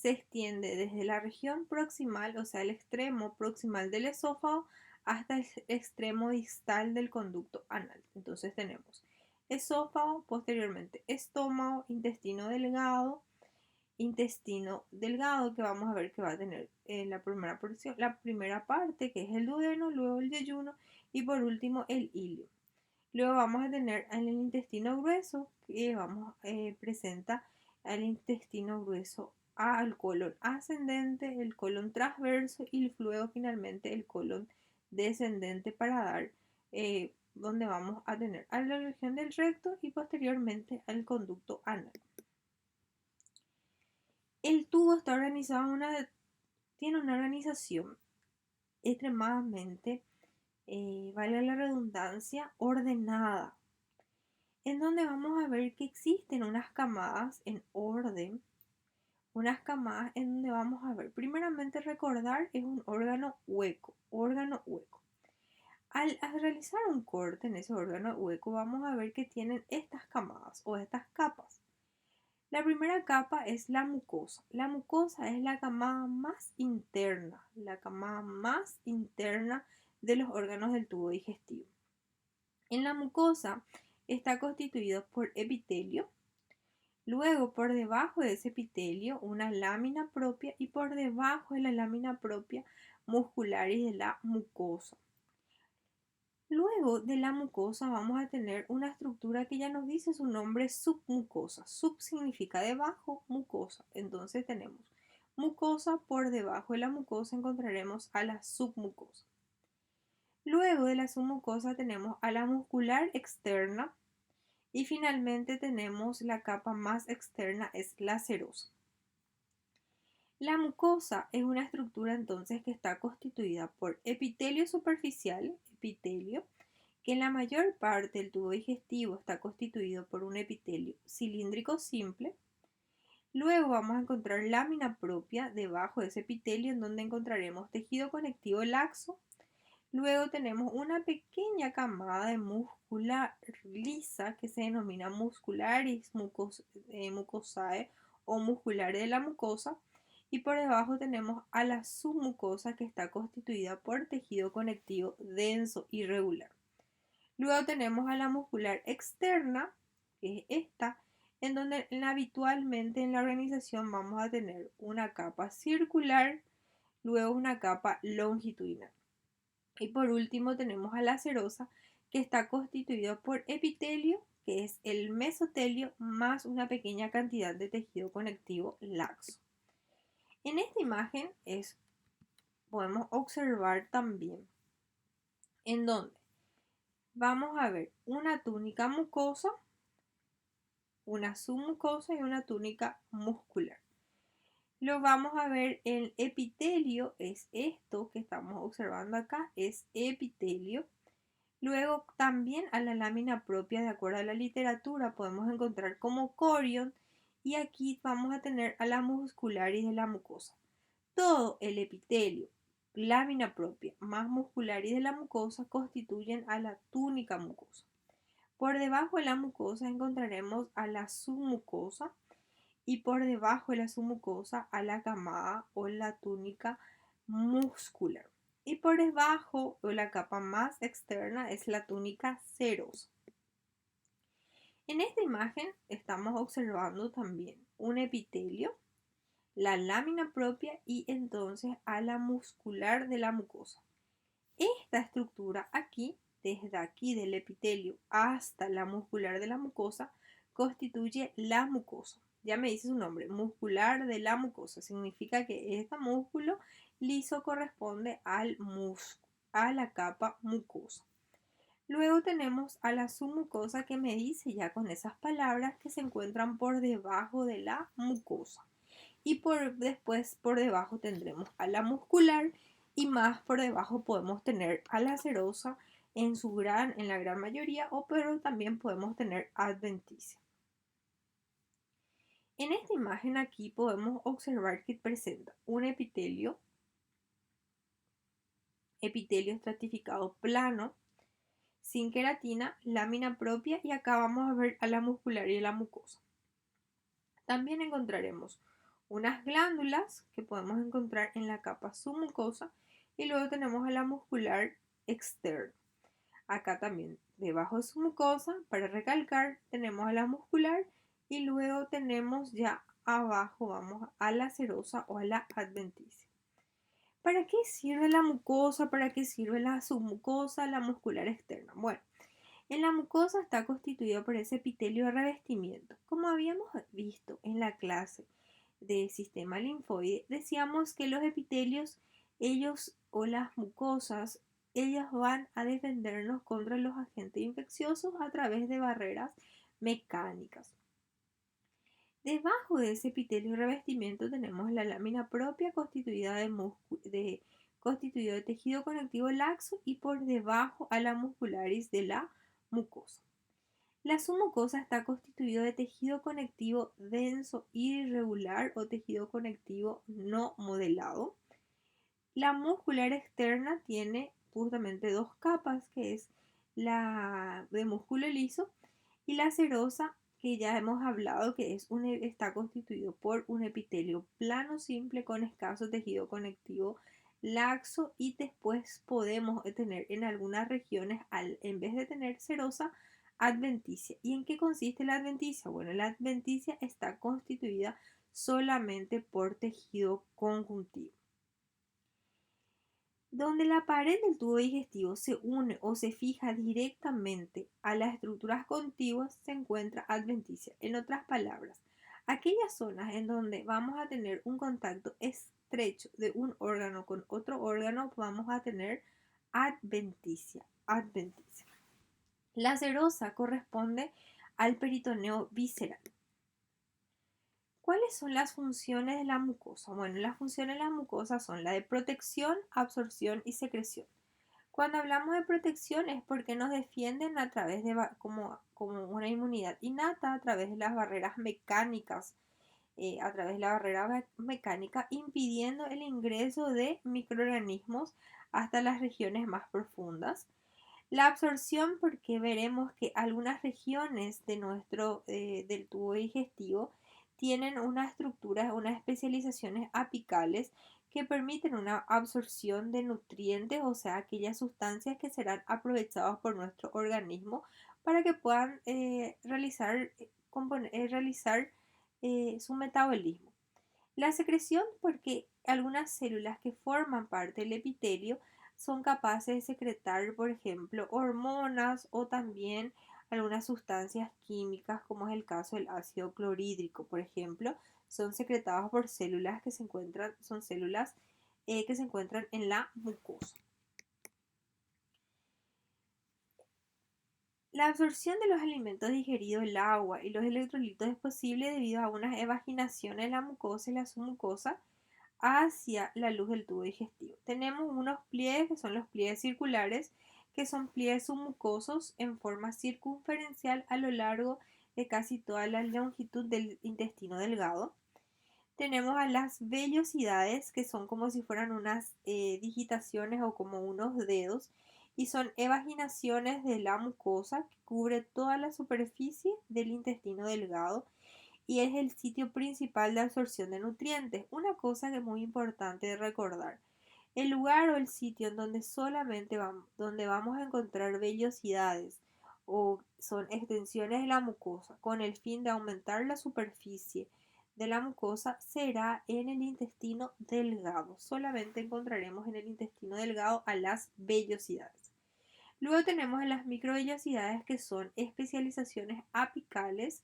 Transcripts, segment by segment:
se extiende desde la región proximal, o sea, el extremo proximal del esófago, hasta el extremo distal del conducto anal. Entonces tenemos esófago, posteriormente estómago, intestino delgado que vamos a ver que va a tener la primera porción, la primera parte que es el duodeno, luego el yeyuno y por último el ilio. Luego vamos a tener el intestino grueso que presenta al intestino grueso al colon ascendente, el colon transverso y luego finalmente el colon descendente para dar donde vamos a tener a la región del recto y posteriormente al conducto anal. El tubo está organizado tiene una organización extremadamente, vale la redundancia, ordenada, en donde vamos a ver que existen unas camadas en orden, unas camadas en donde vamos a ver, primeramente recordar es un órgano hueco. Al realizar un corte en ese órgano hueco vamos a ver que tienen estas camadas o estas capas. La primera capa es la mucosa. La mucosa es la camada más interna, de los órganos del tubo digestivo. En la mucosa está constituido por epitelio, luego por debajo de ese epitelio una lámina propia y por debajo de la lámina propia musculares de la mucosa. Luego de la mucosa vamos a tener una estructura que ya nos dice su nombre, submucosa. Sub significa debajo, mucosa. Entonces tenemos mucosa, por debajo de la mucosa encontraremos a la submucosa. Luego de la submucosa tenemos a la muscular externa y finalmente tenemos la capa más externa, es la serosa. La mucosa es una estructura entonces que está constituida por epitelio superficial, que en la mayor parte del tubo digestivo está constituido por un epitelio cilíndrico simple. Luego vamos a encontrar lámina propia debajo de ese epitelio en donde encontraremos tejido conectivo laxo. Luego tenemos una pequeña camada de múscula lisa que se denomina muscularis mucosae o muscular de la mucosa. Y por debajo tenemos a la submucosa que está constituida por tejido conectivo denso y regular. Luego tenemos a la muscular externa, que es esta, en donde habitualmente en la organización vamos a tener una capa circular, luego una capa longitudinal. Y por último tenemos a la serosa, que está constituida por epitelio, que es el mesotelio, más una pequeña cantidad de tejido conectivo laxo. En esta imagen podemos observar también en donde vamos a ver una túnica mucosa, una submucosa y una túnica muscular. Lo vamos a ver, el epitelio es esto que estamos observando acá, es epitelio. Luego también a la lámina propia, de acuerdo a la literatura, podemos encontrar como corion y aquí vamos a tener a la muscularis de la mucosa. Todo el epitelio, lámina propia más muscularis de la mucosa constituyen a la túnica mucosa. Por debajo de la mucosa encontraremos a la submucosa y por debajo de la submucosa a la camada o la túnica muscular. Y por debajo o la capa más externa es la túnica serosa. En esta imagen estamos observando también un epitelio, la lámina propia y entonces a la muscular de la mucosa. Esta estructura aquí, desde aquí del epitelio hasta la muscular de la mucosa, constituye la mucosa. Ya me dice su nombre, muscular de la mucosa. Significa que este músculo liso corresponde a la capa mucosa. Luego tenemos a la submucosa que me dice ya con esas palabras que se encuentran por debajo de la mucosa. Y después por debajo tendremos a la muscular y más por debajo podemos tener a la serosa en la gran mayoría, pero también podemos tener adventicia. En esta imagen aquí podemos observar que presenta un epitelio estratificado plano, sin queratina, lámina propia y acá vamos a ver a la muscular y a la mucosa. También encontraremos unas glándulas que podemos encontrar en la capa submucosa y luego tenemos a la muscular externa. Acá también debajo de su mucosa, para recalcar, tenemos a la muscular y luego tenemos ya abajo, vamos a la serosa o a la adventicia. ¿Para qué sirve la mucosa? ¿Para qué sirve la submucosa, la muscular externa? Bueno, en la mucosa está constituido por ese epitelio de revestimiento. Como habíamos visto en la clase de sistema linfoide, decíamos que los epitelios, ellos o las mucosas, ellas van a defendernos contra los agentes infecciosos a través de barreras mecánicas. Debajo de ese epitelio de revestimiento tenemos la lámina propia constituida constituido de tejido conectivo laxo y por debajo a la muscularis de la mucosa. La submucosa está constituido de tejido conectivo denso irregular o tejido conectivo no modelado. La muscular externa tiene justamente dos capas, que es la de músculo liso y la serosa, que ya hemos hablado que está constituido por un epitelio plano simple con escaso tejido conectivo laxo y después podemos tener en algunas regiones, en vez de tener serosa, adventicia. ¿Y en qué consiste la adventicia? Bueno, la adventicia está constituida solamente por tejido conjuntivo. Donde la pared del tubo digestivo se une o se fija directamente a las estructuras contiguas se encuentra adventicia. En otras palabras, aquellas zonas en donde vamos a tener un contacto estrecho de un órgano con otro órgano, vamos a tener adventicia. La serosa corresponde al peritoneo visceral. ¿Cuáles son las funciones de la mucosa? Bueno, las funciones de la mucosa son la de protección, absorción y secreción. Cuando hablamos de protección es porque nos defienden a través de como una inmunidad innata a través de las barreras mecánicas, impidiendo el ingreso de microorganismos hasta las regiones más profundas. La absorción porque veremos que algunas regiones de del tubo digestivo tienen una estructura, unas especializaciones apicales que permiten una absorción de nutrientes, o sea, aquellas sustancias que serán aprovechadas por nuestro organismo para que puedan realizar su metabolismo. La secreción porque algunas células que forman parte del epitelio son capaces de secretar, por ejemplo, hormonas o también algunas sustancias químicas, como es el caso del ácido clorhídrico, por ejemplo, son secretadas por células que se encuentran, son células que se encuentran en la mucosa. La absorción de los alimentos digeridos, el agua y los electrolitos es posible debido a unas evaginaciones de la mucosa y la submucosa hacia la luz del tubo digestivo. Tenemos unos pliegues que son los pliegues circulares, que son pliegues submucosos en forma circunferencial a lo largo de casi toda la longitud del intestino delgado. Tenemos a las vellosidades, que son como si fueran unas digitaciones o como unos dedos, y son evaginaciones de la mucosa que cubre toda la superficie del intestino delgado y es el sitio principal de absorción de nutrientes. Una cosa que es muy importante de recordar: el lugar o el sitio en donde donde vamos a encontrar vellosidades o son extensiones de la mucosa con el fin de aumentar la superficie de la mucosa será en el intestino delgado. Solamente encontraremos en el intestino delgado a las vellosidades. Luego tenemos las microvellosidades, que son especializaciones apicales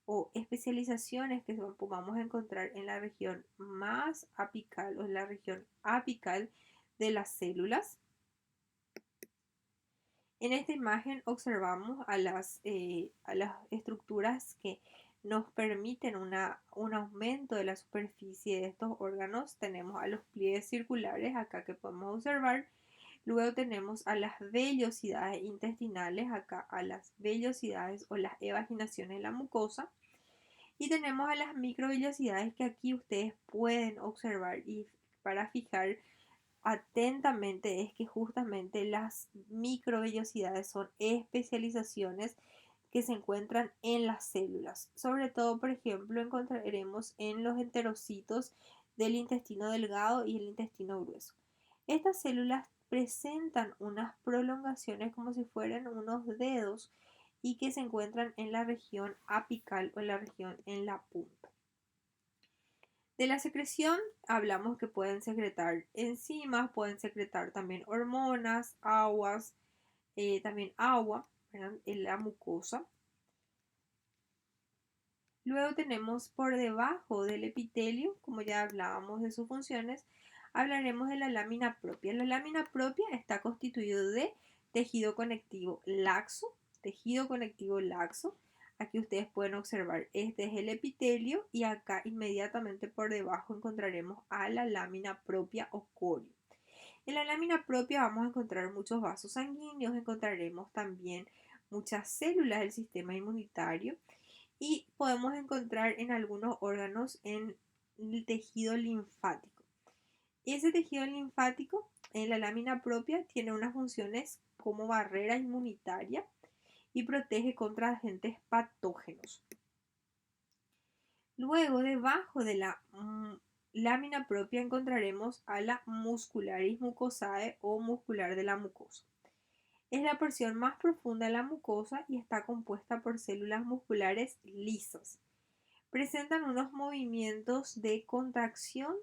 o especializaciones que vamos a encontrar en la región más apical o en la región apical de las células. En esta imagen observamos a las estructuras que nos permiten un aumento de la superficie de estos órganos. Tenemos a los pliegues circulares acá que podemos observar. Luego tenemos a las vellosidades intestinales, acá a las vellosidades o las evaginaciones de la mucosa. Y tenemos a las microvellosidades que aquí ustedes pueden observar, y para fijar atentamente es que justamente las microvellosidades son especializaciones que se encuentran en las células. Sobre todo, por ejemplo, encontraremos en los enterocitos del intestino delgado y el intestino grueso. Estas células presentan unas prolongaciones como si fueran unos dedos y que se encuentran en la región apical o en la región en la punta. De la secreción hablamos que pueden secretar enzimas, pueden secretar también hormonas, también agua, ¿verdad?, en la mucosa. Luego tenemos por debajo del epitelio, como ya hablábamos de sus funciones, hablaremos de la lámina propia. La lámina propia está constituido de tejido conectivo laxo. Aquí ustedes pueden observar, este es el epitelio y acá inmediatamente por debajo encontraremos a la lámina propia o corio. En la lámina propia vamos a encontrar muchos vasos sanguíneos, encontraremos también muchas células del sistema inmunitario y podemos encontrar en algunos órganos en el tejido linfático. Ese tejido linfático en la lámina propia tiene unas funciones como barrera inmunitaria y protege contra agentes patógenos. Luego, debajo de la lámina propia encontraremos a la muscularis mucosae o muscular de la mucosa. Es la porción más profunda de la mucosa y está compuesta por células musculares lisas. Presentan unos movimientos de contracción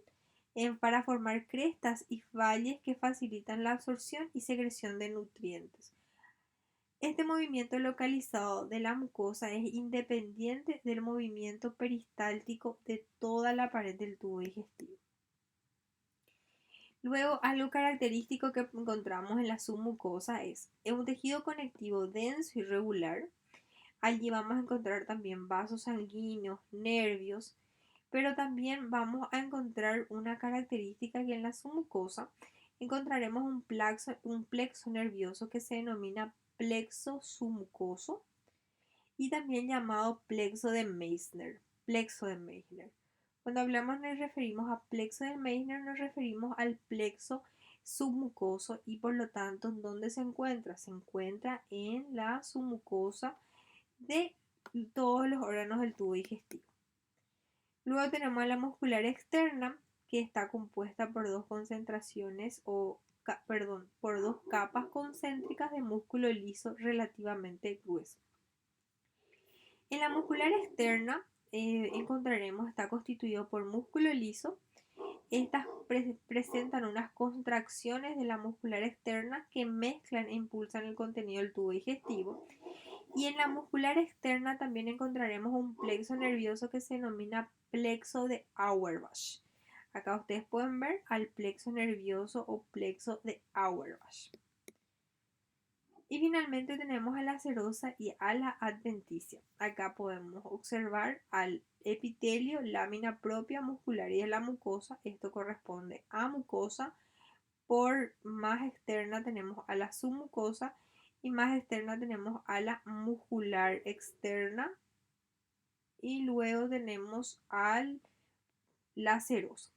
para formar crestas y valles que facilitan la absorción y secreción de nutrientes. Este movimiento localizado de la mucosa es independiente del movimiento peristáltico de toda la pared del tubo digestivo. Luego, algo característico que encontramos en la submucosa es un tejido conectivo denso y regular. Allí vamos a encontrar también vasos sanguíneos, nervios, pero también vamos a encontrar una característica que en la submucosa encontraremos un plexo nervioso que se denomina plexo submucoso y también llamado plexo de Meissner. Cuando hablamos nos referimos a plexo de Meissner, nos referimos al plexo submucoso y por lo tanto, ¿dónde se encuentra? Se encuentra en la submucosa de todos los órganos del tubo digestivo. Luego tenemos la muscular externa, que está compuesta por dos capas concéntricas de músculo liso relativamente grueso. En la muscular externa está constituido por músculo liso. Estas presentan unas contracciones de la muscular externa que mezclan e impulsan el contenido del tubo digestivo. Y en la muscular externa también encontraremos un plexo nervioso que se denomina plexo de Auerbach. Acá ustedes pueden ver al plexo nervioso o plexo de Auerbach. Y finalmente tenemos a la serosa y a la adventicia. Acá podemos observar al epitelio, lámina propia, muscular y de la mucosa. Esto corresponde a mucosa. Por más externa tenemos a la submucosa y más externa tenemos a la muscular externa. Y luego tenemos a la serosa.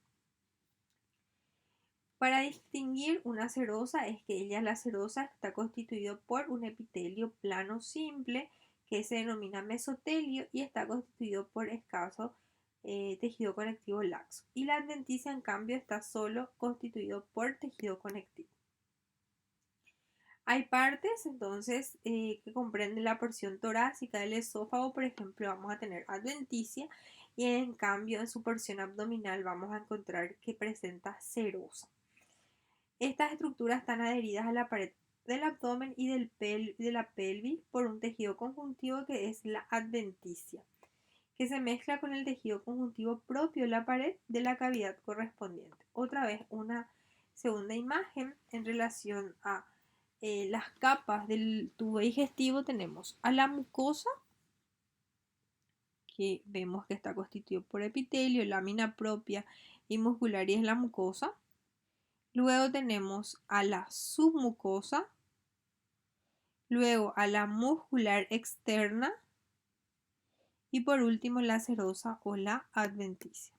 Para distinguir una serosa es que la serosa está constituida por un epitelio plano simple que se denomina mesotelio y está constituido por escaso tejido conectivo laxo. Y la adventicia en cambio está solo constituido por tejido conectivo. Hay partes entonces que comprenden la porción torácica del esófago, por ejemplo vamos a tener adventicia y en cambio en su porción abdominal vamos a encontrar que presenta serosa. Estas estructuras están adheridas a la pared del abdomen y de la pelvis por un tejido conjuntivo que es la adventicia, que se mezcla con el tejido conjuntivo propio de la pared de la cavidad correspondiente. Otra vez una segunda imagen en relación a las capas del tubo digestivo. Tenemos a la mucosa, que vemos que está constituido por epitelio, lámina propia y muscularis en la mucosa. Luego tenemos a la submucosa, luego a la muscular externa y por último la serosa o la adventicia.